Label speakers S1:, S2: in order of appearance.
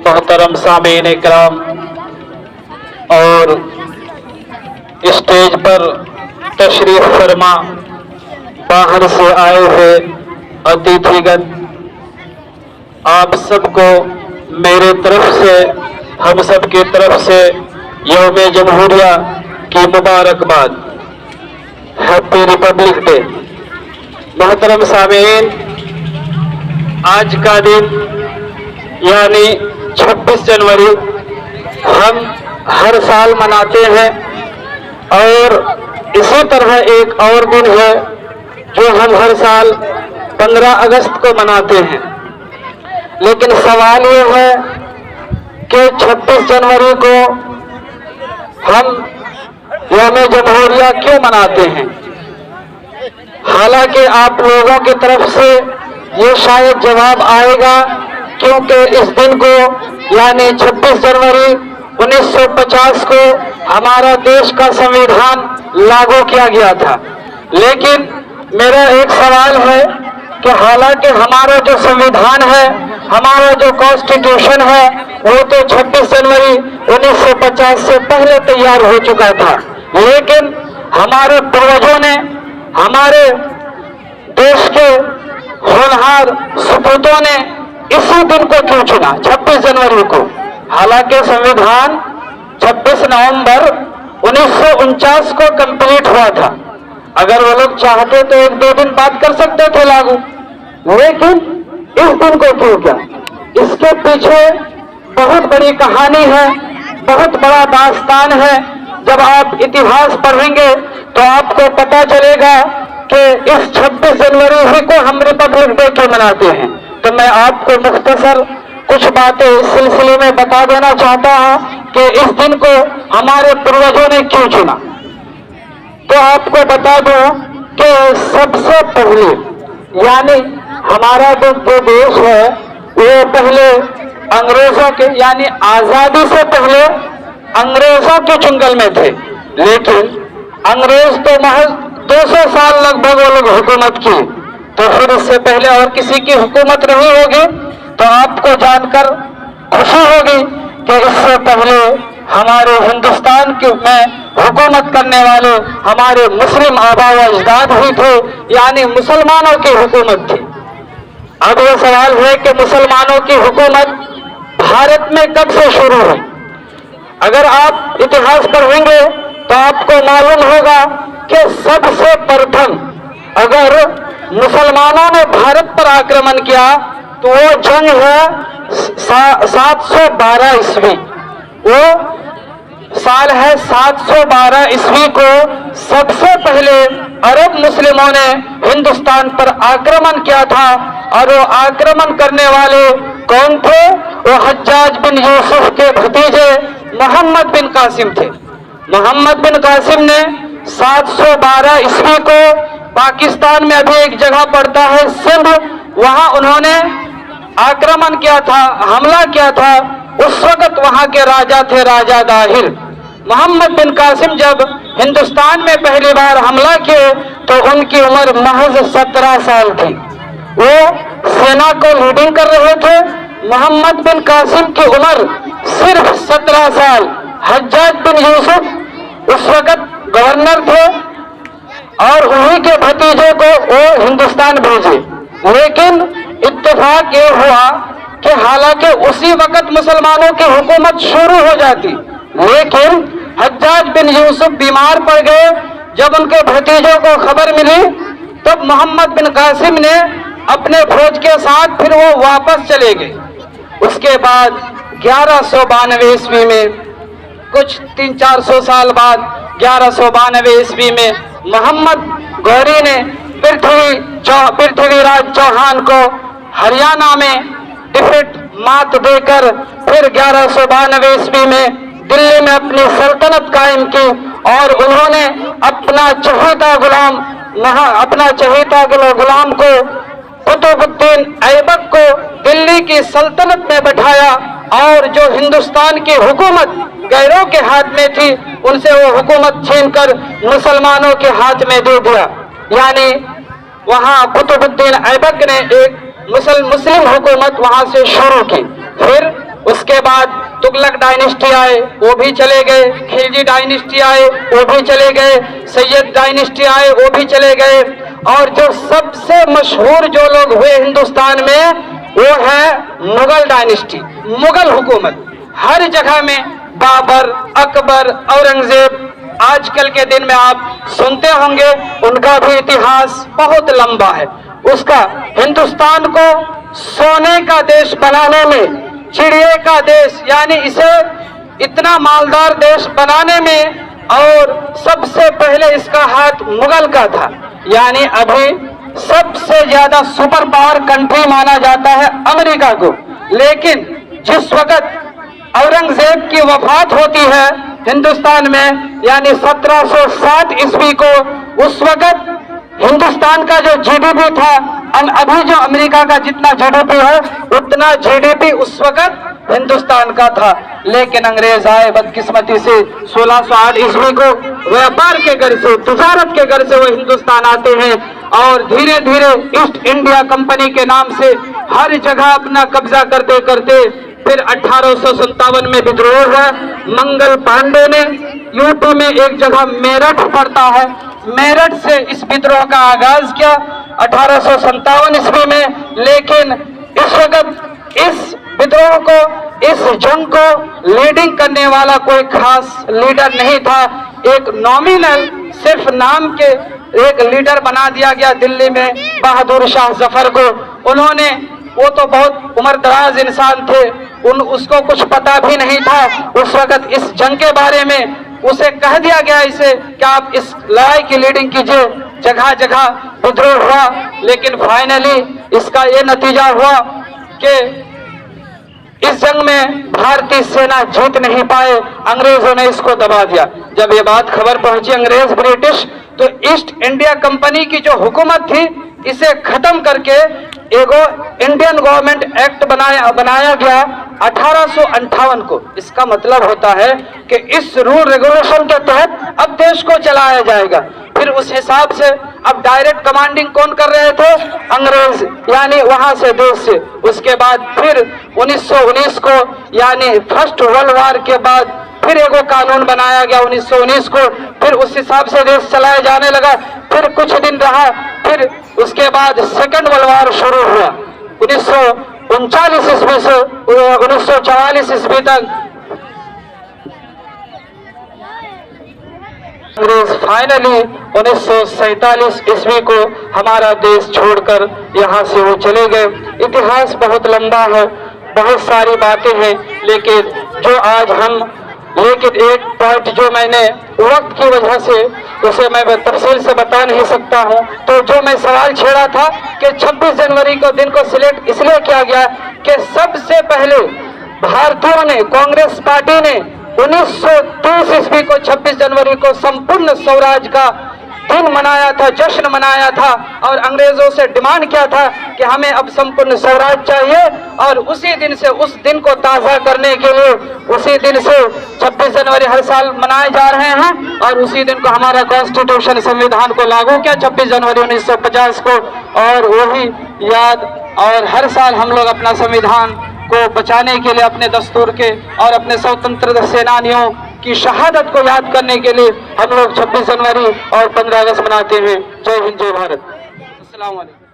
S1: मोहतरम सामीन इकराम और स्टेज पर तशरीफ फरमा बाहर से आए हुए अतिथिगण, आप सबको मेरे तरफ से, हम सब की तरफ से यौम जमहूरिया की मुबारकबाद। Happy Republic day. मोहतरम सामीन, आज का दिन यानी 26 जनवरी हम हर साल मनाते हैं और इसी तरह एक और दिन है जो हम हर साल 15 अगस्त को मनाते हैं। लेकिन सवाल ये है कि 26 जनवरी को हम यौम जमहूरिया क्यों मनाते हैं। हालांकि आप लोगों की तरफ से ये शायद जवाब आएगा क्योंकि इस दिन को यानी 26 जनवरी 1950 को हमारा देश का संविधान लागू किया गया था। लेकिन मेरा एक सवाल है कि हालांकि हमारा जो संविधान है, हमारा जो कॉन्स्टिट्यूशन है, वो तो 26 जनवरी 1950 से पहले तैयार हो चुका था। लेकिन हमारे पूर्वजों ने, हमारे देश के होनहार सपूतों ने इसी दिन को क्यों चुना, 26 जनवरी को। हालांकि संविधान 26 नवंबर 1949 को कंप्लीट हुआ था। अगर वो लोग चाहते तो 1-2 दिन बाद कर सकते थे लागू, लेकिन इस दिन को क्यों किया। इसके पीछे बहुत बड़ी कहानी है, बहुत बड़ा दास्तान है। जब आप इतिहास पढ़ेंगे तो आपको पता चलेगा कि इस 26 जनवरी ही को हम रिपब्लिक डे क्यों मनाते हैं। तो मैं आपको मुख्तसर कुछ बातें इस सिलसिले में बता देना चाहता हूं कि इस दिन को हमारे पूर्वजों ने क्यों चुना। तो आपको बता दो कि सबसे पहले यानी हमारा जो देश है वो पहले अंग्रेजों के यानी आजादी से पहले अंग्रेजों के चुंगल में थे। लेकिन अंग्रेज तो महज 200 साल लगभग वो लोग हुकूमत की, तो फिर इससे पहले और किसी की हुकूमत रही होगी। तो आपको जानकर खुशी होगी कि इससे पहले हमारे हिंदुस्तान के में हुकूमत करने वाले हमारे मुस्लिम आबा व अजदाद ही थे, यानी मुसलमानों की हुकूमत थी। अब यह सवाल है कि मुसलमानों की हुकूमत भारत में कब से शुरू हुई। अगर आप इतिहास पढ़ेंगे तो आपको मालूम होगा कि सबसे प्रथम अगर मुसलमानों ने भारत पर आक्रमण किया तो वो जंग है 712 ईस्वी। वो साल है 712 ईस्वी को सबसे पहले अरब मुस्लिमों ने हिंदुस्तान पर आक्रमण किया था। और वो आक्रमण करने वाले कौन थे? वो हज्जाज बिन यूसुफ के भतीजे मोहम्मद बिन कासिम थे। मोहम्मद बिन कासिम ने 712 ईस्वी को पाकिस्तान में अभी एक जगह पड़ता है सिंध, वहां उन्होंने आक्रमण किया था, हमला किया था। उस वक्त वहां के राजा थे राजा दाहिर। मोहम्मद बिन कासिम जब हिंदुस्तान में पहली बार हमला किए तो उनकी उम्र महज 17 साल थी। वो सेना को लीडिंग कर रहे थे। मोहम्मद बिन कासिम की उम्र सिर्फ 17 साल। हज्जाज बिन यूसुफ उस वक्त गवर्नर थे और उन्हीं के भतीजे को वो हिंदुस्तान भेजे। लेकिन इत्तेफाक ये हुआ कि हालांकि उसी वक्त मुसलमानों की हुकूमत शुरू हो जाती, लेकिन हज्जाज बिन यूसुफ बीमार पड़ गए। जब उनके भतीजों को खबर मिली तब मोहम्मद बिन कासिम ने अपने फौज के साथ फिर वो वापस चले गए। उसके बाद 1192 ईस्वी में, कुछ 300-400 साल बाद 1192 ईस्वी में मोहम्मद गौरी ने पृथ्वीराज चौहान को हरियाणा में डिफीट मात देकर फिर 1192 ईस्वी में दिल्ली में अपनी सल्तनत कायम की। और उन्होंने अपना चहेता गुलाम को कुतुबुद्दीन ऐबक को दिल्ली की सल्तनत में बैठाया और जो हिंदुस्तान की हुकूमत गैरों के हाथ में थी उनसे वो हुकूमत छीनकर मुसलमानों के हाथ में दे दिया। यानी वहां कुतुबुद्दीन ऐबक ने एक मुस्लिम हुकूमत वहां से शुरू की। फिर उसके बाद तुगलक डायनेस्टी आए, वो भी चले गए। खिलजी डायनेस्टी आए, वो भी चले गए। सैयद डायनेस्टी आए, वो भी चले गए। और जो सबसे मशहूर जो लोग हुए हिंदुस्तान में, वो है मुगल डायनेस्टी, मुगल हुकूमत। हर जगह में बाबर, अकबर, औरंगजेब, आजकल के दिन में आप सुनते होंगे, उनका भी इतिहास बहुत लंबा है। उसका हिंदुस्तान को सोने का देश बनाने में, चिड़िए का देश यानी इसे इतना मालदार देश बनाने में, और सबसे पहले इसका हाथ मुगल का था। यानी अभी सबसे ज्यादा सुपर पावर कंट्री माना जाता है अमेरिका को। लेकिन जिस वक्त औरंगजेब की वफात होती है हिंदुस्तान में, यानी 1760 ईस्वी को, उस वक्त हिंदुस्तान का जो जीडीपी था, अभी जो अमेरिका का जितना जीडीपी है उतना जीडीपी उस वक्त हिंदुस्तान का था। लेकिन अंग्रेज आए बदकिस्मती से 1608 ईस्वी को, व्यापार के घर से, तिजारत के घर से वो हिंदुस्तान आते हैं और धीरे धीरे ईस्ट इंडिया कंपनी के नाम से हर जगह अपना कब्जा करते करते फिर 1857 में विद्रोह हुआ। मंगल पांडे ने यूपी में एक जगह मेरठ पड़ता है, मेरठ से इस विद्रोह का आगाज किया 1857 ईस्वी में। लेकिन इस वक्त इस विद्रोह को, इस जंग को लीडिंग करने वाला कोई खास लीडर नहीं था। एक नॉमिनल, सिर्फ नाम के एक लीडर बना दिया गया दिल्ली में, बहादुर शाह जफर को। उन्होंने, वो तो बहुत उम्रदराज इंसान थे, उसको कुछ पता भी नहीं था उस वक्त इस जंग के बारे में। उसे कह दिया गया इसे कि आप इस लड़ाई की लीडिंग कीजिए। जगह जगह विद्रोह हुआ, लेकिन फाइनली इसका ये नतीजा हुआ कि इस जंग में भारतीय सेना जीत नहीं पाए, अंग्रेजों ने इसको दबा दिया। जब ये बात खबर पहुंची अंग्रेज, ब्रिटिश, तो ईस्ट इंडिया कंपनी की जो हुकूमत थी, इसे खत्म करके एगो इंडियन गवर्नमेंट एक्ट बनाया गया 1858 को। इसका मतलब होता है कि इस रूल रेगुलेशन के तहत अब देश को चलाया जाएगा। फिर उस हिसाब से अब डायरेक्ट कमांडिंग कौन कर रहे थे? अंग्रेज, यानी वहां से, देश से। उसके बाद फिर 1919 को, यानी फर्स्ट वर्ल्ड वॉर के बाद फिर एगो कानून बनाया गया 1919 को। फिर उस हिसाब से देश चलाया जाने लगा। फिर कुछ दिन रहा, फिर उसके बाद सेकंड वर्ल्ड वॉर शुरू हुआ 1939 ईस्वी से 1944 ईस्वी तक। अंग्रेज फाइनली 1947 ईस्वी को हमारा देश छोड़कर यहाँ से वो चले गए। इतिहास बहुत लंबा है, बहुत सारी बातें हैं, लेकिन एक पॉइंट जो मैंने वक्त की वजह से उसे मैं तफसील से बता नहीं सकता हूं। तो जो मैं सवाल छेड़ा था कि 26 जनवरी को दिन को सिलेक्ट इसलिए किया गया कि सबसे पहले भारतीयों ने, कांग्रेस पार्टी ने 1930 ईस्वी को 26 जनवरी को संपूर्ण स्वराज का दिन मनाया था, जश्न मनाया था, और अंग्रेजों से डिमांड किया था कि हमें अब संपूर्ण स्वराज चाहिए। और उसी दिन से, उस दिन को ताज़ा करने के लिए उसी दिन से 26 जनवरी हर साल मनाए जा रहे हैं। और उसी दिन को हमारा कॉन्स्टिट्यूशन, संविधान को लागू किया 26 जनवरी 1950 को। और वही याद, और हर साल हम लोग अपना संविधान को बचाने के लिए, अपने दस्तूर के और अपने स्वतंत्रता सेनानियों की शहादत को याद करने के लिए हम लोग 26 जनवरी और 15 अगस्त मनाते हैं। जय हिंद, जय भारत। अस्सलाम वालेकुम।